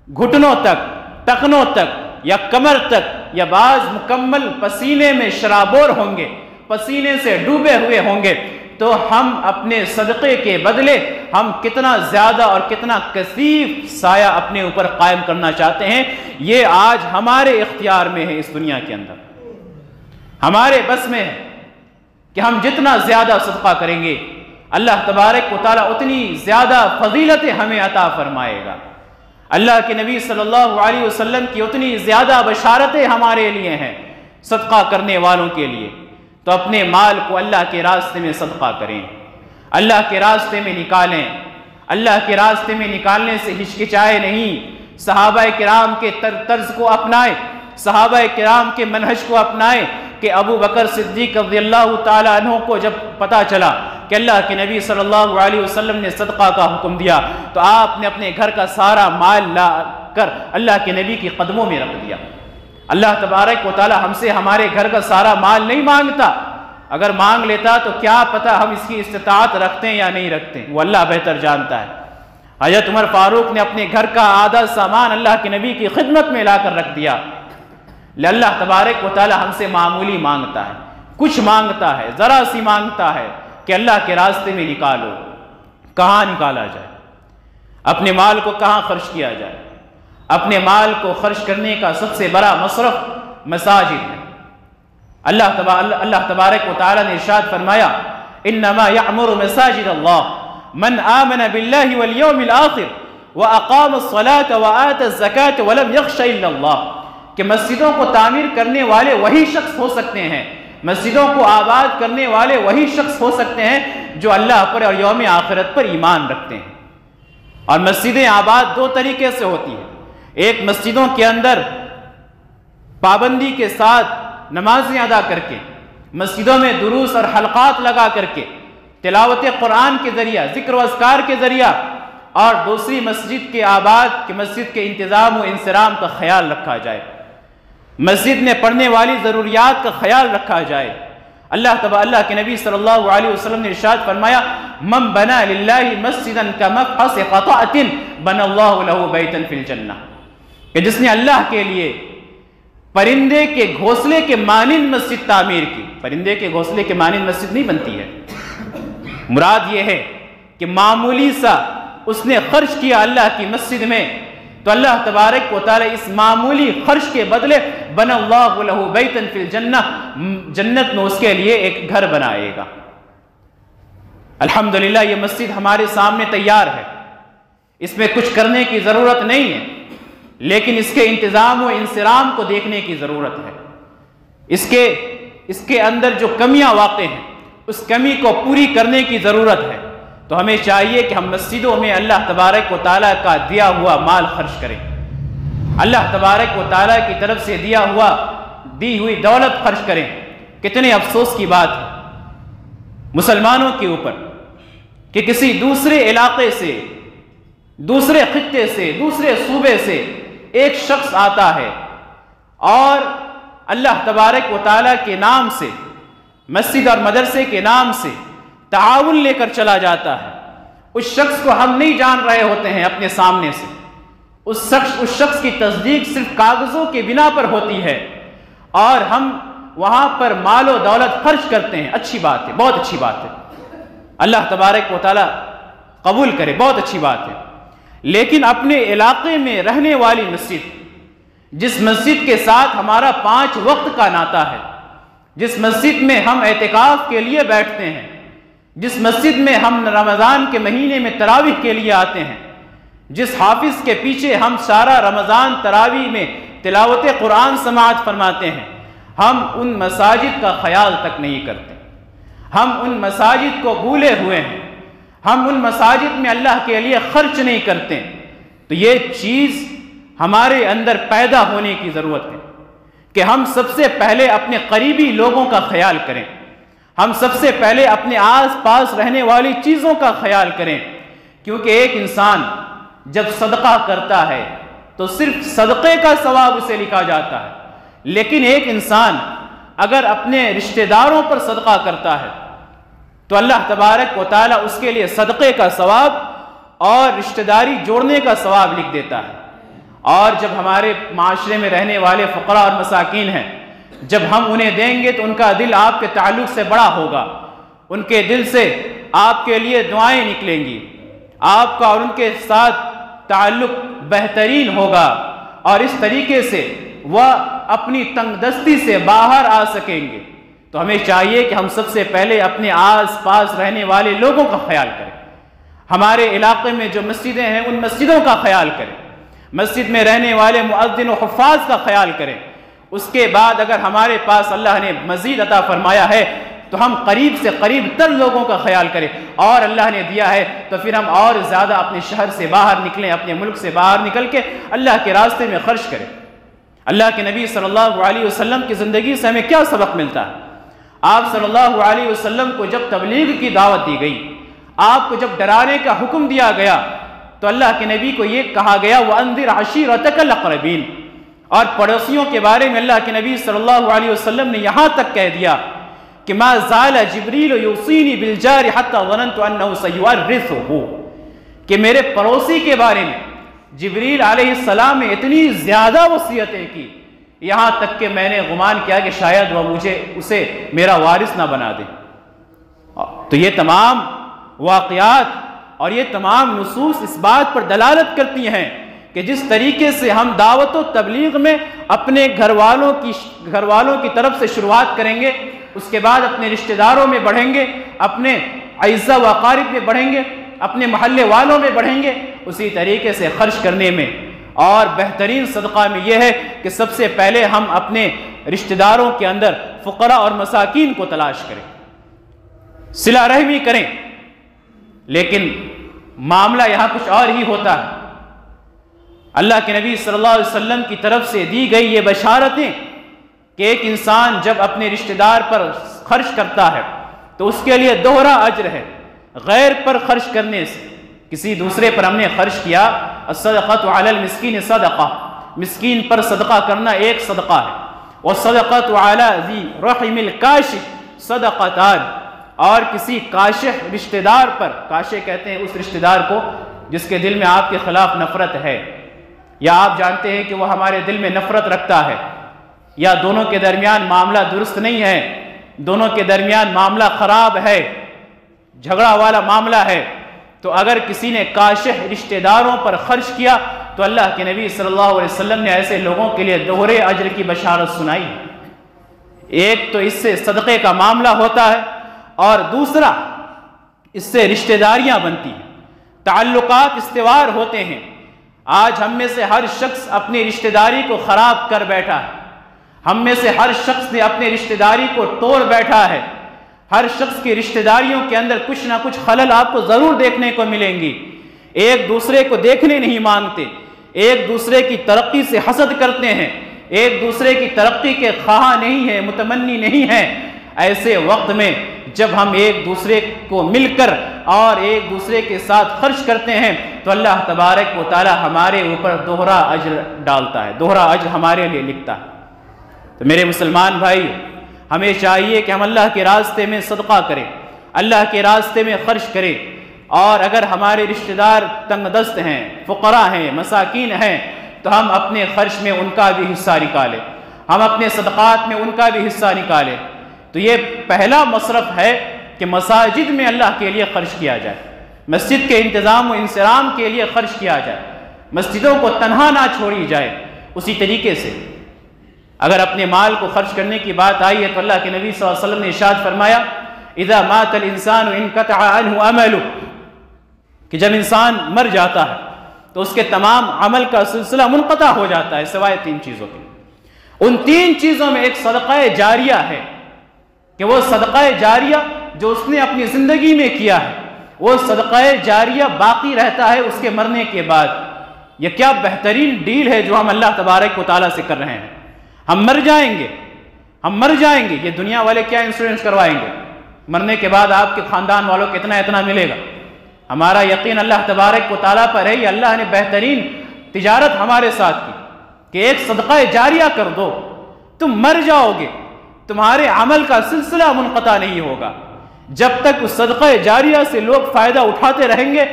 [SPEAKER 1] گھٹنوں تک، ٹخنوں تک یا کمر تک یا بعض مکمل پسینے میں شرابور ہوں گے، پسینے سے ڈوبے ہوئے ہوں گے، تو ہم اپنے صدقے کے بدلے ہم کتنا زیادہ اور کتنا کثیف سایہ اپنے اوپر قائم کرنا چاہتے ہیں۔ یہ آج ہمارے اختیار میں ہے، اس دنیا کے اندر ہمارے بس میں ہے کہ ہم جتنا زیادہ صدقہ کریں گے اللہ تبارک و تعالیٰ اتنی زیادہ فضیلتیں ہمیں عطا فرمائے گا۔ اللہ کے نبی صلی اللہ علیہ وسلم کی اتنی زیادہ بشارتیں ہمارے لیے ہیں صدقہ کرنے والوں کے لیے۔ تو اپنے مال کو اللہ کے راستے میں صدقہ کریں، اللہ کے راستے میں نکالیں، اللہ کے راستے میں نکالنے سے ہچکچائے نہیں۔ صحابہ کرام کے طرز کو اپنائیں، صحابہ کرام کے منہج کو اپنائیں کہ ابو بکر صدیق رضی اللہ تعالیٰ عنہ کو جب پتہ چلا کہ اللہ کے نبی صلی اللہ علیہ وسلم نے صدقہ کا حکم دیا تو آپ نے اپنے گھر کا سارا مال لا کر اللہ کے نبی کے قدموں میں رکھ دیا۔ اللہ تبارک و تعالی ہم سے ہمارے گھر کا سارا مال نہیں مانگتا، اگر مانگ لیتا تو کیا پتہ ہم اس کی استطاعت رکھتے ہیں یا نہیں رکھتے، وہ اللہ بہتر جانتا ہے۔ حضرت عمر فاروق نے اپنے گھر کا آدھا سامان اللہ کے نبی کی خدمت میں لا کر رکھ دیا۔ اللہ تبارک و تعالی ہم سے معمولی مانگتا ہے، کچھ مانگتا ہے، ذرا سی مانگتا ہے کہ اللہ کے راستے میں نکالو۔ کہاں نکالا جائے؟ اپنے مال کو کہاں خرچ کیا جائے؟ اپنے مال کو خرچ کرنے کا سب سے بڑا مصرف مساجد ہے۔ اللہ تبارک و تعالی نے ارشاد فرمایا انما یعمر مساجد اللہ من آمن باللہ والیوم الآخر واقام الصلاة وآت الزکاة ولم یخش الا اللہ، کہ مسجدوں کو تعمیر کرنے والے وہی شخص ہو سکتے ہیں، مسجدوں کو آباد کرنے والے وہی شخص ہو سکتے ہیں جو اللہ پر اور یوم آخرت پر ایمان رکھتے ہیں۔ اور مسجدیں آباد دو طریقے سے ہوتی ہیں، ایک مسجدوں کے اندر پابندی کے ساتھ نمازیں ادا کر کے، مسجدوں میں دروس اور حلقات لگا کر کے، تلاوت قرآن کے ذریعہ، ذکر و اذکار کے ذریعہ، اور دوسری مسجد کے آباد کہ مسجد کے انتظام و انصرام کا خیال رکھا جائے، مسجد میں پڑھنے والی ضروریات کا خیال رکھا جائے۔ اللہ کے نبی صلی اللہ علیہ وسلم نے ارشاد فرمایا من بنا للہ مسجدا کمفحص قطعۃ بنى اللہ لہ بیتا فی الجنہ، کہ جس نے اللہ کے لیے پرندے کے گھونسلے کے مانند مسجد تعمیر کی۔ پرندے کے گھونسلے کے مانند مسجد نہیں بنتی ہے، مراد یہ ہے کہ معمولی سا اس نے خرچ کیا اللہ کی مسجد میں، تو اللہ تبارک و تعالی اس معمولی خرچ کے بدلے بنى اللہ لہ بیتا فی الجنہ، جنت میں اس کے لیے ایک گھر بنائے گا۔ الحمدللہ یہ مسجد ہمارے سامنے تیار ہے، اس میں کچھ کرنے کی ضرورت نہیں ہے، لیکن اس کے انتظام و انصرام کو دیکھنے کی ضرورت ہے۔ اس کے اندر جو کمیاں واقع ہیں اس کمی کو پوری کرنے کی ضرورت ہے۔ تو ہمیں چاہیے کہ ہم مسجدوں میں اللہ تبارک و تعالیٰ کا دیا ہوا مال خرچ کریں، اللہ تبارک و تعالیٰ کی طرف سے دی ہوئی دولت خرچ کریں۔ کتنے افسوس کی بات ہے مسلمانوں کے اوپر کہ کسی دوسرے علاقے سے، دوسرے خطے سے، دوسرے صوبے سے ایک شخص آتا ہے اور اللہ تبارک و تعالیٰ کے نام سے، مسجد اور مدرسے کے نام سے تعاون لے کر چلا جاتا ہے۔ اس شخص کو ہم نہیں جان رہے ہوتے ہیں اپنے سامنے سے، اس شخص کی تصدیق صرف کاغذوں کے بنا پر ہوتی ہے اور ہم وہاں پر مال و دولت خرچ کرتے ہیں۔ اچھی بات ہے، بہت اچھی بات ہے، اللہ تبارک و تعالیٰ قبول کرے، بہت اچھی بات ہے، لیکن اپنے علاقے میں رہنے والی مسجد، جس مسجد کے ساتھ ہمارا 5 وقت کا ناطہ ہے، جس مسجد میں ہم اعتکاف کے لیے بیٹھتے ہیں، جس مسجد میں ہم رمضان کے مہینے میں تراویح کے لیے آتے ہیں، جس حافظ کے پیچھے ہم سارا رمضان تراویح میں تلاوت قرآن سماعت فرماتے ہیں، ہم ان مساجد کا خیال تک نہیں کرتے، ہم ان مساجد کو بھولے ہوئے ہیں، ہم ان مساجد میں اللہ کے لیے خرچ نہیں کرتے۔ تو یہ چیز ہمارے اندر پیدا ہونے کی ضرورت ہے کہ ہم سب سے پہلے اپنے قریبی لوگوں کا خیال کریں، ہم سب سے پہلے اپنے آس پاس رہنے والی چیزوں کا خیال کریں، کیونکہ ایک انسان جب صدقہ کرتا ہے تو صرف صدقے کا ثواب اسے لکھا جاتا ہے، لیکن ایک انسان اگر اپنے رشتہ داروں پر صدقہ کرتا ہے تو اللہ تبارک و تعالیٰ اس کے لیے صدقے کا ثواب اور رشتہ داری جوڑنے کا ثواب لکھ دیتا ہے۔ اور جب ہمارے معاشرے میں رہنے والے فقراء اور مساکین ہیں، جب ہم انہیں دیں گے تو ان کا دل آپ کے تعلق سے بڑا ہوگا، ان کے دل سے آپ کے لیے دعائیں نکلیں گی، آپ کا اور ان کے ساتھ تعلق بہترین ہوگا، اور اس طریقے سے وہ اپنی تنگ دستی سے باہر آ سکیں گے۔ تو ہمیں چاہیے کہ ہم سب سے پہلے اپنے آس پاس رہنے والے لوگوں کا خیال کریں، ہمارے علاقے میں جو مسجدیں ہیں ان مسجدوں کا خیال کریں، مسجد میں رہنے والے مؤذن و حفاظ کا خیال کریں۔ اس کے بعد اگر ہمارے پاس اللہ نے مزید عطا فرمایا ہے تو ہم قریب سے قریب تر لوگوں کا خیال کریں، اور اللہ نے دیا ہے تو پھر ہم اور زیادہ اپنے شہر سے باہر نکلیں، اپنے ملک سے باہر نکل کے اللہ کے راستے میں خرچ کریں۔ اللہ کے نبی صلی اللہ علیہ وسلم کی زندگی سے ہمیں کیا سبق ملتا ہے؟ آپ صلی اللہ علیہ وسلم کو جب تبلیغ کی دعوت دی گئی، آپ کو جب ڈرانے کا حکم دیا گیا تو اللہ کے نبی کو یہ کہا گیا وَأَنذِرْ عَشِيرَتَكَ الْأَقْرَبِينَ، اور پڑوسیوں کے بارے میں اللہ کے نبی صلی اللہ علیہ وسلم نے یہاں تک کہہ دیا کہ مَا زَالَ جِبْرِيلُ يُوصِينِي بِالْجَارِ حَتَّى ظَنَنْتُ أَنَّهُ سَيُوَرِّثُهُ، کہ میرے پڑوسی کے بارے میں جبریل علیہ السلام نے اتنی زیادہ وصیتیں کی، یہاں تک کہ میں نے گمان کیا کہ شاید وہ اسے میرا وارث نہ بنا دے۔ تو یہ تمام واقعات اور یہ تمام نصوص اس بات پر دلالت کرتی ہیں کہ جس طریقے سے ہم دعوت و تبلیغ میں اپنے گھر والوں کی طرف سے شروعات کریں گے، اس کے بعد اپنے رشتہ داروں میں بڑھیں گے، اپنے اعزا و اقارب میں بڑھیں گے، اپنے محلے والوں میں بڑھیں گے، اسی طریقے سے خرچ کرنے میں اور بہترین صدقہ میں یہ ہے کہ سب سے پہلے ہم اپنے رشتہ داروں کے اندر فقراء اور مساکین کو تلاش کریں، صلہ رحمی کریں۔ لیکن معاملہ یہاں کچھ اور ہی ہوتا ہے۔ اللہ کے نبی صلی اللہ علیہ وسلم کی طرف سے دی گئی یہ بشارتیں کہ ایک انسان جب اپنے رشتہ دار پر خرچ کرتا ہے تو اس کے لیے دوہرا اجر ہے، غیر پر خرچ کرنے سے۔ کسی دوسرے پر ہم نے خرچ کیا، الصدقۃ علی المسکین صدقہ، مسکین پر صدقہ کرنا ایک صدقہ ہے، والصدقۃ علی ذی رحم الکاشف صدقتان، اور کسی کاشف رشتہ دار پر، کاشف کہتے ہیں اس رشتہ دار کو جس کے دل میں آپ کے خلاف نفرت ہے، یا آپ جانتے ہیں کہ وہ ہمارے دل میں نفرت رکھتا ہے، یا دونوں کے درمیان معاملہ درست نہیں ہے، دونوں کے درمیان معاملہ خراب ہے، جھگڑا والا معاملہ ہے، تو اگر کسی نے کاشف رشتہ داروں پر خرچ کیا تو اللہ کے نبی صلی اللہ علیہ وسلم نے ایسے لوگوں کے لیے دوہرے اجر کی بشارت سنائی۔ ایک تو اس سے صدقے کا معاملہ ہوتا ہے، اور دوسرا اس سے رشتہ داریاں بنتی ہیں، تعلقات استوار ہوتے ہیں۔ آج ہم میں سے ہر شخص اپنی رشتہ داری کو خراب کر بیٹھا ہے، ہم میں سے ہر شخص نے اپنی رشتہ داری کو توڑ بیٹھا ہے، ہر شخص کی رشتہ داریوں کے اندر کچھ نہ کچھ خلل آپ کو ضرور دیکھنے کو ملیں گی۔ ایک دوسرے کو دیکھنے نہیں مانگتے، ایک دوسرے کی ترقی سے حسد کرتے ہیں، ایک دوسرے کی ترقی کے خواہاں نہیں ہیں، متمنی نہیں ہیں۔ ایسے وقت میں جب ہم ایک دوسرے کو مل کر اور ایک دوسرے کے ساتھ خرچ کرتے ہیں تو اللہ تبارک و تعالی ہمارے اوپر دوہرا اجر ڈالتا ہے، دوہرا اجر ہمارے لیے لکھتا ہے۔ تو میرے مسلمان بھائی، ہمیں چاہیے کہ ہم اللہ کے راستے میں صدقہ کریں، اللہ کے راستے میں خرچ کریں، اور اگر ہمارے رشتہ دار تنگ دست ہیں، فقراء ہیں، مساکین ہیں، تو ہم اپنے خرچ میں ان کا بھی حصہ نکالیں، ہم اپنے صدقات میں ان کا بھی حصہ نکالیں۔ تو یہ پہلا مصرف ہے کہ مساجد میں اللہ کے لیے خرچ کیا جائے، مسجد کے انتظام و انصرام کے لیے خرچ کیا جائے، مسجدوں کو تنہا نہ چھوڑی جائے۔ اسی طریقے سے اگر اپنے مال کو خرچ کرنے کی بات آئی ہے تو اللہ کے نبی صلی اللہ علیہ وسلم نے ارشاد فرمایا اذا مات الانسان انقطع عنه عمله، کہ جب انسان مر جاتا ہے تو اس کے تمام عمل کا سلسلہ منقطع ہو جاتا ہے سوائے تین چیزوں کے۔ ان تین چیزوں میں ایک صدقہ جاریہ ہے، کہ وہ صدقہ جاریہ جو اس نے اپنی زندگی میں کیا ہے وہ صدقہ جاریہ باقی رہتا ہے اس کے مرنے کے بعد۔ یہ کیا بہترین ڈیل ہے جو ہم اللہ تبارک و تعالیٰ سے کر رہے ہیں۔ ہم مر جائیں گے، یہ دنیا والے کیا انشورنس کروائیں گے؟ مرنے کے بعد آپ کے خاندان والوں کو اتنا ملے گا۔ ہمارا یقین اللہ تبارک و تعالیٰ پر ہے، یہ اللہ نے بہترین تجارت ہمارے ساتھ کی کہ ایک صدقہ جاریہ کر دو، تم مر جاؤ گے، تمہارے عمل کا سلسلہ منقطع نہیں ہوگا، جب تک اس صدقہ جاریہ سے لوگ فائدہ اٹھاتے رہیں گے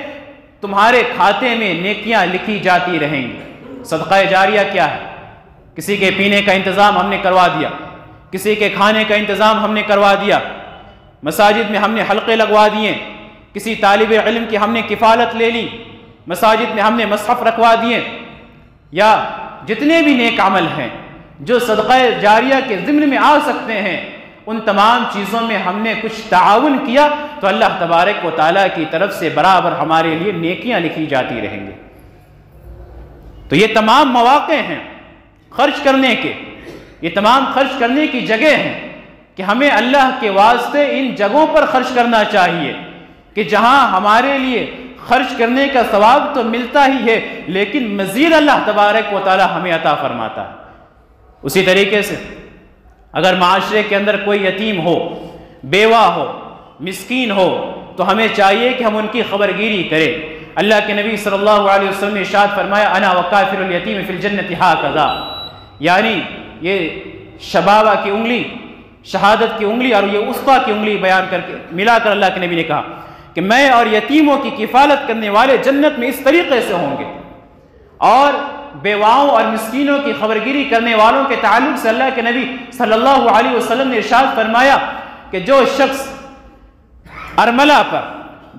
[SPEAKER 1] تمہارے کھاتے میں نیکیاں لکھی جاتی رہیں گی۔ صدقہ جاریہ کیا ہے؟ کسی کے پینے کا انتظام ہم نے کروا دیا، کسی کے کھانے کا انتظام ہم نے کروا دیا، مساجد میں ہم نے حلقے لگوا دیے، کسی طالب علم کی ہم نے کفالت لے لی، مساجد میں ہم نے مصحف رکھوا دیے، یا جتنے بھی نیک عمل ہیں جو صدقہ جاریہ کے ضمن میں آ سکتے ہیں، ان تمام چیزوں میں ہم نے کچھ تعاون کیا تو اللہ تبارک و تعالیٰ کی طرف سے برابر ہمارے لیے نیکیاں لکھی جاتی رہیں گے۔ تو یہ تمام مواقع ہیں خرچ کرنے کے، یہ تمام خرچ کرنے کی جگہ ہیں کہ ہمیں اللہ کے واسطے ان جگہوں پر خرچ کرنا چاہیے کہ جہاں ہمارے لیے خرچ کرنے کا ثواب تو ملتا ہی ہے لیکن مزید اللہ تبارک و تعالیٰ ہمیں عطا فرماتا ہے۔ اسی طریقے سے اگر معاشرے کے اندر کوئی یتیم ہو، بیوہ ہو، مسکین ہو تو ہمیں چاہیے کہ ہم ان کی خبرگیری کریں۔ اللہ کے نبی صلی اللہ علیہ وسلم نے ارشاد فرمایا انا وکافر الیتیم فی الجنۃ ھکذا، یعنی یہ شبابہ کی انگلی، شہادت کی انگلی اور یہ وسطیٰ کی انگلی بیان کر کے ملا کر اللہ کے نبی نے کہا کہ میں اور یتیموں کی کفالت کرنے والے جنت میں اس طریقے سے ہوں گے، اور بیواؤں اور مسکینوں کی خبرگیری کرنے والوں کے تعلق سے اللہ کے نبی صلی اللہ علیہ وسلم نے ارشاد فرمایا کہ جو شخص ارملہ پر،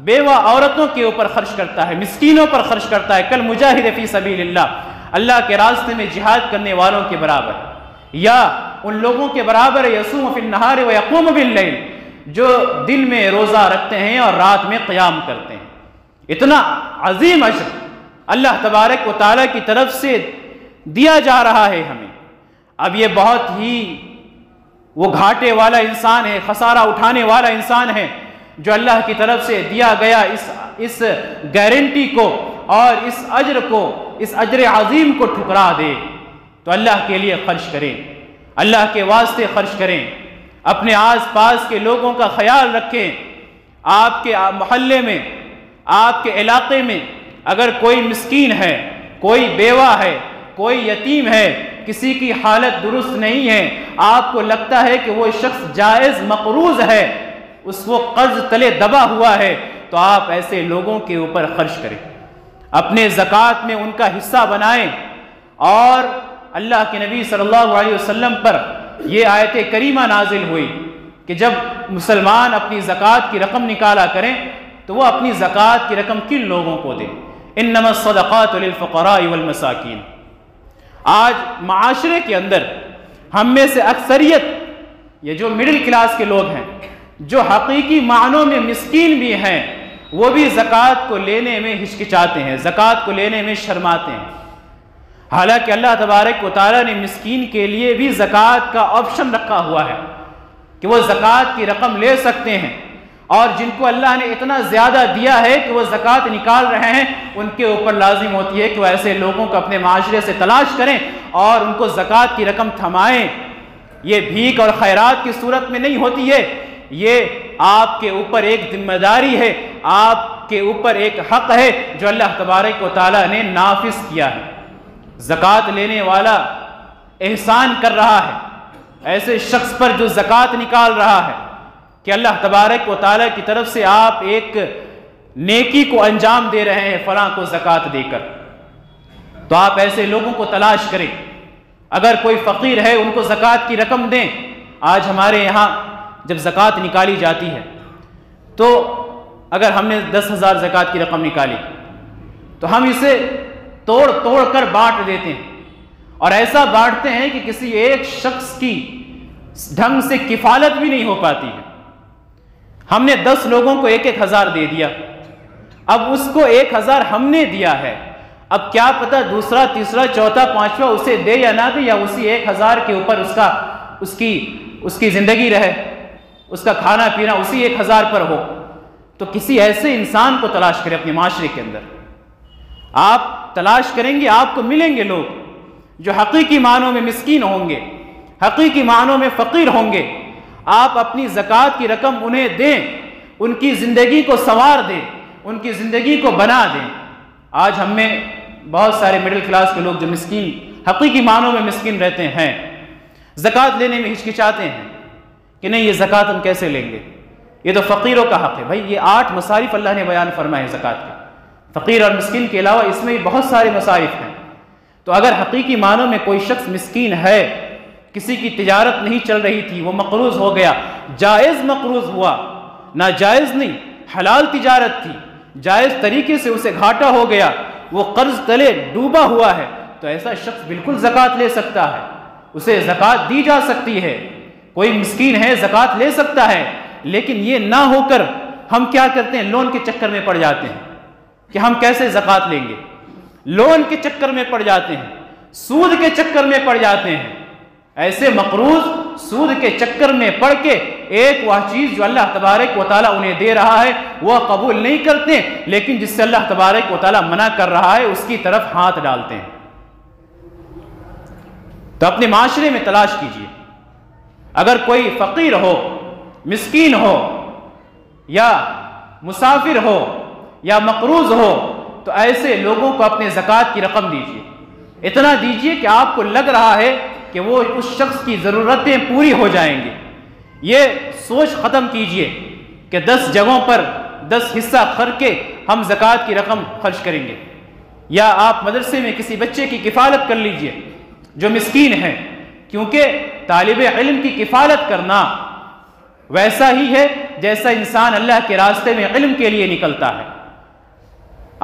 [SPEAKER 1] بیوہ عورتوں کے اوپر خرچ کرتا ہے، مسکینوں پر خرچ کرتا ہے، کل مجاہد فی سبیل اللہ کے راستے میں جہاد کرنے والوں کے برابر، یا ان لوگوں کے برابر یصوم فی النہار و یقوم باللیل، جو دن میں روزہ رکھتے ہیں اور رات میں قیام کرتے ہیں۔ اتنا عظیم اجر اللہ تبارک و تعالیٰ کی طرف سے دیا جا رہا ہے ہمیں۔ اب یہ بہت ہی وہ گھاٹے والا انسان ہے، خسارہ اٹھانے والا انسان ہے جو اللہ کی طرف سے دیا گیا اس گارنٹی کو اور اس اجر کو، اس اجر عظیم کو ٹھکرا دے۔ تو اللہ کے لیے خرچ کریں، اللہ کے واسطے خرچ کریں، اپنے آس پاس کے لوگوں کا خیال رکھیں۔ آپ کے محلے میں، آپ کے علاقے میں اگر کوئی مسکین ہے، کوئی بیوہ ہے، کوئی یتیم ہے، کسی کی حالت درست نہیں ہے، آپ کو لگتا ہے کہ وہ شخص جائز مقروض ہے، اس وہ قرض تلے دبا ہوا ہے، تو آپ ایسے لوگوں کے اوپر خرچ کریں، اپنے زکوٰۃ میں ان کا حصہ بنائیں۔ اور اللہ کے نبی صلی اللہ علیہ وسلم پر یہ آیت کریمہ نازل ہوئی کہ جب مسلمان اپنی زکوٰۃ کی رقم نکالا کریں تو وہ اپنی زکوٰۃ کی رقم کن لوگوں کو دیں؟ انما الصدقات للفقراء والمساکین۔ آج معاشرے کے اندر ہم میں سے اکثریت، یہ جو مڈل کلاس کے لوگ ہیں، جو حقیقی معنوں میں مسکین بھی ہیں، وہ بھی زکوٰۃ کو لینے میں ہچکچاتے ہیں، زکوٰۃ کو لینے میں شرماتے ہیں۔ حالانکہ اللہ تبارک و تعالیٰ نے مسکین کے لیے بھی زکوٰۃ کا آپشن رکھا ہوا ہے کہ وہ زکوٰۃ کی رقم لے سکتے ہیں، اور جن کو اللہ نے اتنا زیادہ دیا ہے کہ وہ زکوٰۃ نکال رہے ہیں، ان کے اوپر لازم ہوتی ہے کہ وہ ایسے لوگوں کو اپنے معاشرے سے تلاش کریں اور ان کو زکوٰۃ کی رقم تھمائیں۔ یہ بھیک اور خیرات کی صورت میں نہیں ہوتی ہے، یہ آپ کے اوپر ایک ذمہ داری ہے، آپ کے اوپر ایک حق ہے جو اللہ تبارک و تعالیٰ نے نافذ کیا ہے۔ زکوٰۃ لینے والا احسان کر رہا ہے ایسے شخص پر جو زکوٰۃ نکال رہا ہے کہ اللہ تبارک و تعالیٰ کی طرف سے آپ ایک نیکی کو انجام دے رہے ہیں فلاں کو زکوٰۃ دے کر۔ تو آپ ایسے لوگوں کو تلاش کریں، اگر کوئی فقیر ہے ان کو زکوٰۃ کی رقم دیں۔ آج ہمارے یہاں جب زکوٰۃ نکالی جاتی ہے تو اگر ہم نے 10,000 زکوٰۃ کی رقم نکالی تو ہم اسے توڑ توڑ کر بانٹ دیتے ہیں، اور ایسا بانٹتے ہیں کہ کسی ایک شخص کی ڈھنگ سے کفالت بھی نہیں ہو پاتی ہے۔ ہم نے 10 لوگوں کو 1,000 دے دیا، اب اس کو 1,000 ہم نے دیا ہے، اب کیا پتہ دوسرا، تیسرا، چوتھا، پانچواں اسے دے یا نہ دے، یا اسی 1,000 کے اوپر اس کی زندگی رہے، اس کا کھانا پینا اسی 1,000 پر ہو۔ تو کسی ایسے انسان کو تلاش کریں اپنے معاشرے کے اندر، آپ تلاش کریں گے آپ کو ملیں گے لوگ جو حقیقی معنوں میں مسکین ہوں گے، حقیقی معنوں میں فقیر ہوں گے، آپ اپنی زکوٰۃ کی رقم انہیں دیں، ان کی زندگی کو سنوار دیں، ان کی زندگی کو بنا دیں۔ آج ہم میں بہت سارے مڈل کلاس کے لوگ جو مسکین، حقیقی معنوں میں مسکین رہتے ہیں، زکوٰۃ لینے میں ہچکچاتے ہیں کہ نہیں یہ زکوٰۃ ہم کیسے لیں گے، یہ تو فقیروں کا حق ہے۔ بھائی یہ 8 مصارف اللہ نے بیان فرمائے زکوٰۃ کے، فقیر اور مسکین کے علاوہ اس میں بھی بہت سارے مصارف ہیں۔ تو اگر حقیقی معنوں میں کوئی شخص مسکین ہے، کسی کی تجارت نہیں چل رہی تھی، وہ مقروض ہو گیا، جائز مقروض ہوا، ناجائز نہیں، حلال تجارت تھی، جائز طریقے سے اسے گھاٹا ہو گیا، وہ قرض تلے ڈوبا ہوا ہے، تو ایسا شخص بالکل زکوٰۃ لے سکتا ہے، اسے زکوٰۃ دی جا سکتی ہے۔ کوئی مسکین ہے زکوٰۃ لے سکتا ہے، لیکن یہ نہ ہو کر ہم کیا کرتے ہیں، لون کے چکر میں پڑ جاتے ہیں کہ ہم کیسے زکوٰۃ لیں گے، لون کے چکر میں پڑ جاتے ہیں، سود کے چکر میں پڑ جاتے ہیں۔ ایسے مقروض سود کے چکر میں پڑ کے ایک وہ چیز جو اللہ تبارک و تعالیٰ انہیں دے رہا ہے وہ قبول نہیں کرتے، لیکن جس سے اللہ تبارک و تعالیٰ منع کر رہا ہے اس کی طرف ہاتھ ڈالتے ہیں۔ تو اپنے معاشرے میں تلاش کیجیے، اگر کوئی فقیر ہو، مسکین ہو، یا مسافر ہو، یا مقروض ہو، تو ایسے لوگوں کو اپنے زکوٰۃ کی رقم دیجیے، اتنا دیجیے کہ آپ کو لگ رہا ہے کہ وہ اس شخص کی ضرورتیں پوری ہو جائیں گی۔ یہ سوچ ختم کیجیے کہ 10 جگہوں پر 10 حصہ کر کے ہم زکوٰۃ کی رقم خرچ کریں گے، یا آپ مدرسے میں کسی بچے کی کفالت کر لیجیے جو مسکین ہے، کیونکہ طالب علم کی کفالت کرنا ویسا ہی ہے جیسا انسان اللہ کے راستے میں علم کے لیے نکلتا ہے۔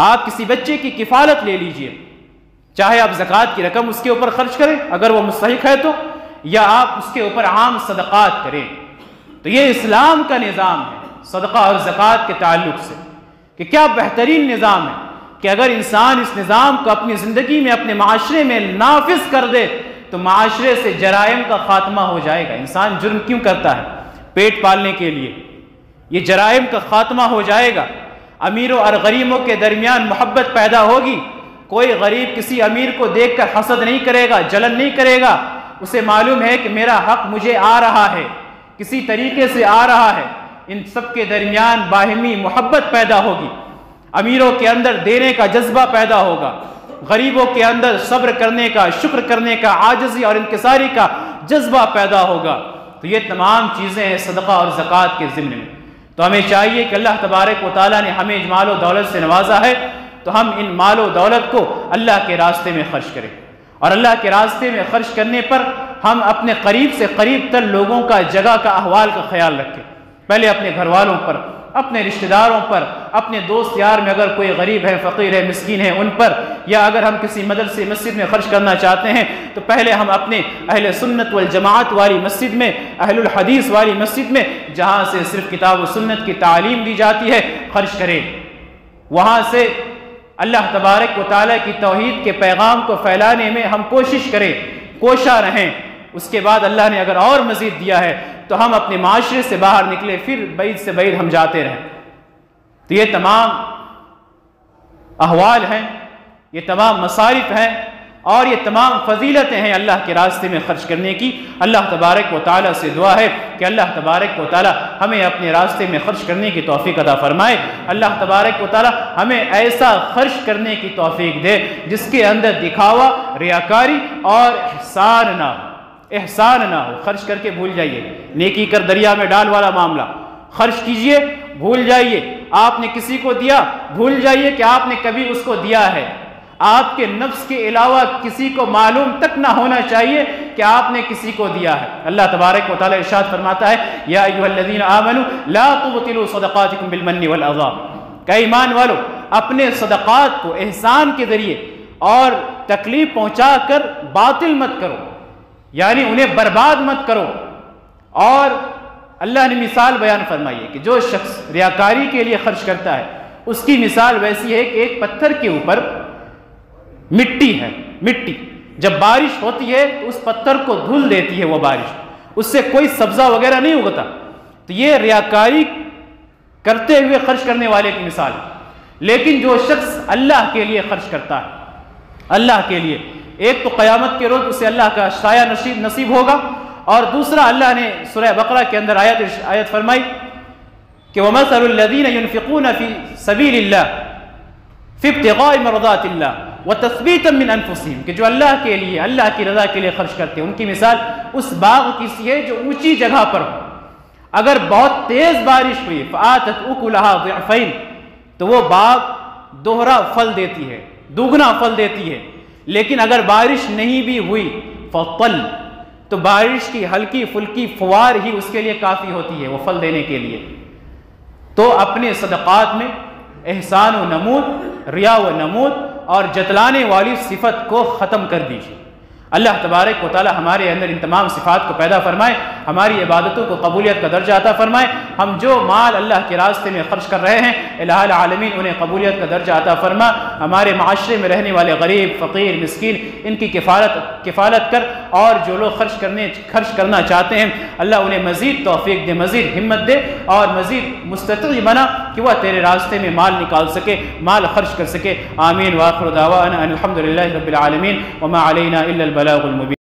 [SPEAKER 1] آپ کسی بچے کی کفالت لے لیجئے، چاہے آپ زکوٰۃ کی رقم اس کے اوپر خرچ کریں اگر وہ مستحق ہے تو، یا آپ اس کے اوپر عام صدقات کریں۔ تو یہ اسلام کا نظام ہے صدقہ اور زکوٰۃ کے تعلق سے، کہ کیا بہترین نظام ہے کہ اگر انسان اس نظام کو اپنی زندگی میں، اپنے معاشرے میں نافذ کر دے تو معاشرے سے جرائم کا خاتمہ ہو جائے گا۔ انسان جرم کیوں کرتا ہے؟ پیٹ پالنے کے لیے۔ یہ جرائم کا خاتمہ ہو جائے گا، امیروں اور غریبوں کے درمیان محبت پیدا ہوگی۔ کوئی غریب کسی امیر کو دیکھ کر حسد نہیں کرے گا، جلن نہیں کرے گا، اسے معلوم ہے کہ میرا حق مجھے آ رہا ہے، کسی طریقے سے آ رہا ہے۔ ان سب کے درمیان باہمی محبت پیدا ہوگی، امیروں کے اندر دینے کا جذبہ پیدا ہوگا، غریبوں کے اندر صبر کرنے کا، شکر کرنے کا، عاجزی اور انکساری کا جذبہ پیدا ہوگا۔ تو یہ تمام چیزیں ہیں صدقہ اور زکوٰۃ کے ضمن میں۔ تو ہمیں چاہیے کہ اللہ تبارک و تعالیٰ نے ہمیں مال و دولت سے نوازا ہے، تو ہم ان مال و دولت کو اللہ کے راستے میں خرچ کریں، اور اللہ کے راستے میں خرچ کرنے پر ہم اپنے قریب سے قریب تر لوگوں کا، جگہ کا، احوال کا خیال رکھیں۔ پہلے اپنے گھر والوں پر، اپنے رشتہ داروں پر، اپنے دوست یار میں اگر کوئی غریب ہے، فقیر ہے، مسکین ہے، ان پر، یا اگر ہم کسی مدرسے مسجد میں خرچ کرنا چاہتے ہیں تو پہلے ہم اپنے اہل سنت والجماعت والی مسجد میں، اہل الحدیث والی مسجد میں، جہاں سے صرف کتاب و سنت کی تعلیم دی جاتی ہے، خرچ کریں۔ وہاں سے اللہ تبارک و تعالیٰ کی توحید کے پیغام کو پھیلانے میں ہم کوشش کریں، کوشاں رہیں۔ اس کے بعد اللہ نے اگر اور مزید دیا ہے تو ہم اپنے معاشرے سے باہر نکلے، پھر بعید سے بعید ہم جاتے رہیں۔ تو یہ تمام احوال ہیں، یہ تمام مصارف ہیں، اور یہ تمام فضیلتیں ہیں اللہ کے راستے میں خرچ کرنے کی۔ اللہ تبارک و تعالیٰ سے دعا ہے کہ اللہ تبارک و تعالیٰ ہمیں اپنے راستے میں خرچ کرنے کی توفیق عطا فرمائے۔ اللہ تبارک و تعالیٰ ہمیں ایسا خرچ کرنے کی توفیق دے جس کے اندر دکھاوا، ریاکاری اور احسان نہ ہو، احسان نہ ہو۔ خرچ کر کے بھول جائیے، نیکی کر دریا میں ڈال والا معاملہ۔ خرچ کیجئے، بھول جائیے آپ نے کسی کو دیا، بھول جائیے کہ آپ نے کبھی اس کو دیا ہے۔ آپ کے نفس کے علاوہ کسی کو معلوم تک نہ ہونا چاہیے کہ آپ نے کسی کو دیا ہے۔ اللہ تبارک و تعالیٰ ارشاد فرماتا ہے، یا ایھا الذین آمنوا لا تبطلوا صدقاتکم بالمن والعذاب، کہ ایمان والو اپنے صدقات کو احسان کے ذریعے اور تکلیف پہنچا کر باطل مت کرو، یعنی انہیں برباد مت کرو۔ اور اللہ نے مثال بیان فرمائی ہے کہ جو شخص ریاکاری کے لیے خرچ کرتا ہے اس کی مثال ویسی ہے کہ ایک پتھر کے اوپر مٹی ہے، مٹی جب بارش ہوتی ہے تو اس پتھر کو دھل دیتی ہے وہ بارش، اس سے کوئی سبزہ وغیرہ نہیں اگتا۔ تو یہ ریاکاری کرتے ہوئے خرچ کرنے والے کی مثال ہے۔ لیکن جو شخص اللہ کے لیے خرچ کرتا ہے، اللہ کے لیے، ایک تو قیامت کے روز اسے اللہ کا سایہ نصیب ہوگا، اور دوسرا اللہ نے سورہ بقرہ کے اندر آیت فرمائی کہ وَمَثَلُ الَّذِينَ يُنْفِقُونَ فِي سَبِيلِ اللَّهِ فِي ابْتِغَاءِ مَرْضَاتِ اللَّهِ وَتَثْبِيتًا مِّنْ أَنفُسِهِمْ کہ جو اللہ کے لیے، اللہ کی رضا کے لیے خرچ کرتے ہیں، ان کی مثال اس باغ کی سی ہے جو اونچی جگہ پر ہو، اگر بہت تیز بارش ہوئی فَآتَتْ أُكُلَهَا ضِعْفَيْنِ تو وہ باغ دوہرا پھل دیتی ہے، دوگنا پھل دیتی ہے، لیکن اگر بارش نہیں بھی ہوئی فَطَلْ تو بارش کی ہلکی پھلکی فوار ہی اس کے لیے کافی ہوتی ہے وہ پھل دینے کے لیے۔ تو اپنے صدقات میں احسان و نمود، ریا و نمود اور جتلانے والی صفت کو ختم کر دیجیے۔ اللہ تبارک و تعالی ہمارے اندر ان تمام صفات کو پیدا فرمائے، ہماری عبادتوں کو قبولیت کا درجہ عطا فرمائے۔ ہم جو مال اللہ کے راستے میں خرچ کر رہے ہیں الہ العالمین انہیں قبولیت کا درجہ عطا فرما۔ ہمارے معاشرے میں رہنے والے غریب، فقیر، مسکین ان کی کفالت کر، اور جو لوگ خرچ کرنا چاہتے ہیں اللہ انہیں مزید توفیق دے، مزید ہمت دے اور مزید مستطیع بنا کہ وہ تیرے راستے میں مال نکال سکے، مال خرچ کر سکے۔ آمین۔ وآخر دعوانا ان الحمد للہ رب العالمین وما علینا الا البلاغ المبین۔